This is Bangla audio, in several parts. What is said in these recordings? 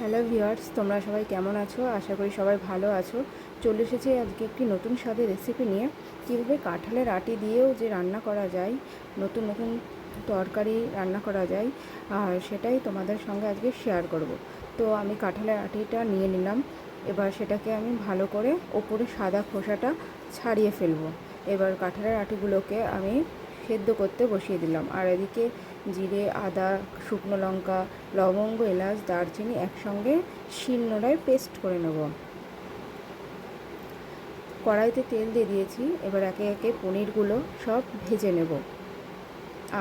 হ্যালো ভিউয়ার্স, তোমরা সবাই কেমন আছো? আশা করি সবাই ভালো আছো। চলে এসেছি আজকে একটি নতুন স্বাদের রেসিপি নিয়ে। কীভাবে কাঁঠালের আটি দিয়েও যে রান্না করা যায়, নতুন নতুন তরকারি রান্না করা যায়, আর সেটাই তোমাদের সঙ্গে আজকে শেয়ার করব। তো আমি কাঁঠালের আটিটা নিয়ে নিলাম। এবার সেটাকে আমি ভালো করে ওপরে সাদা খোসাটা ছাড়িয়ে ফেলবো। এবার কাঁঠালের আটিগুলোকে আমি সেদ্ধ করতে বসিয়ে দিলাম। আর এদিকে জিরে, আদা, শুকনো লঙ্কা, লবঙ্গ, এলাচ, দারচিনি একসঙ্গে শিলনোড়ায় পেস্ট করে নেব। কড়াইতে তেল দিয়ে দিয়েছি। এবার একে একে পনিরগুলো সব ভেজে নেব।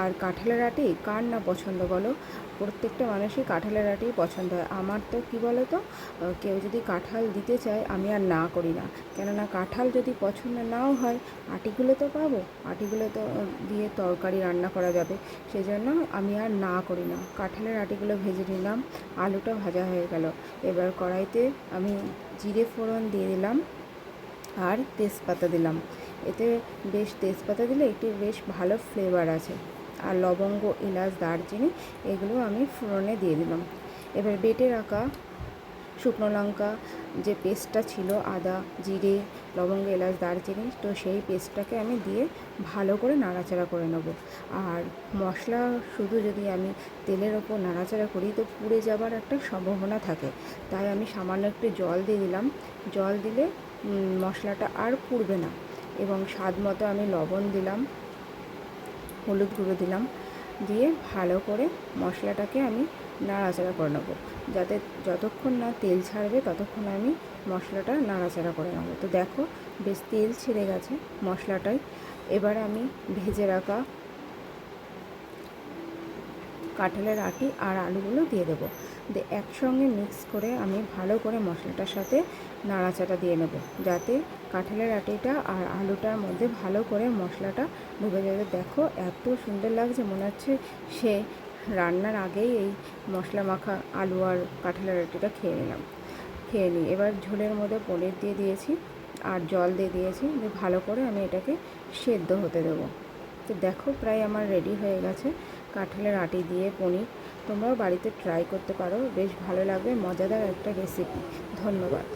আর কাঁঠালের আটি কার না পছন্দ বলো? প্রত্যেকটা মানুষই কাঁঠালের আটি পছন্দ হয়। আমার তো কী বলো তো, কেউ যদি কাঁঠাল দিতে চায় আমি আর না করি না। কেননা কাঁঠাল যদি পছন্দ নাও হয়, আটিগুলো তো পাবো, আটিগুলো তো দিয়ে তরকারি রান্না করা যাবে। সেজন্য আমি আর না করি না। কাঁঠালের আটিগুলো ভেজে নিলাম, আলুটা ভাজা হয়ে গেল। এবার কড়াইতে আমি জিরে ফোড়ন দিয়ে দিলাম আর তেজপাতা দিলাম। এতে তেজপাতা দিলে একটি বেশ ভালো ফ্লেভার আছে। আর লবঙ্গ, এলাচ, দারচিনি এগুলো আমি ফোড়নে দিয়ে দিলাম। এবার বেটে রাখা শুকনো লঙ্কা যে পেস্টটা ছিল, আদা, জিরে, লবঙ্গ, এলাচ, দারচিনি, তো সেই পেস্টটাকে আমি দিয়ে ভালো করে নাড়াচাড়া করে নেব। আর মশলা শুধু যদি আমি তেলের ওপর নাড়াচাড়া করি তো পুড়ে যাবার একটা সম্ভাবনা থাকে। তাই আমি সামান্য একটু জল দিয়ে দিলাম। জল দিলে মশলাটা আর পুড়বে না। এবং স্বাদ মতো আমি লবণ দিলাম, হলুদ গুঁড়ো দিলাম, দিয়ে ভালো করে মশলাটাকে আমি নাড়াচাড়া করে নেবো। যাতে যতক্ষণ না তেল ছাড়বে ততক্ষণ আমি মশলাটা নাড়াচাড়া করে নেবো। তো দেখো, বেশ তেল ছেড়ে গেছে মশলাটায়। এবার আমি ভেজে রাখা কাঁঠালের আটি আর আলুগুলো দিয়ে দেবো। দিয়ে একসঙ্গে মিক্স করে আমি ভালো করে মশলাটার সাথে নাড়াচাড়া দিয়ে নেব, যাতে কাঁঠালের আটিটা আর আলুটার মধ্যে ভালো করে মশলাটা ঢুকে যাবে। দেখো, এত সুন্দর লাগছে, মনে হচ্ছে সে রান্নার আগেই এই মশলা মাখা আলু আর কাঁঠালের আটিটা খেয়ে নিই। এবার ঝোলের মধ্যে পনির দিয়ে দিয়েছি আর জল দিয়ে দিয়েছি। ভালো করে আমি এটাকে সেদ্ধ হতে দেবো। তো দেখো, প্রায় আমার রেডি হয়ে গেছে কাঁঠালের আটি দিয়ে পনির। তোমরাও বাড়িতে ট্রাই করতে পারো, বেশ ভালো লাগবে, মজাদার একটা রেসিপি। ধন্যবাদ।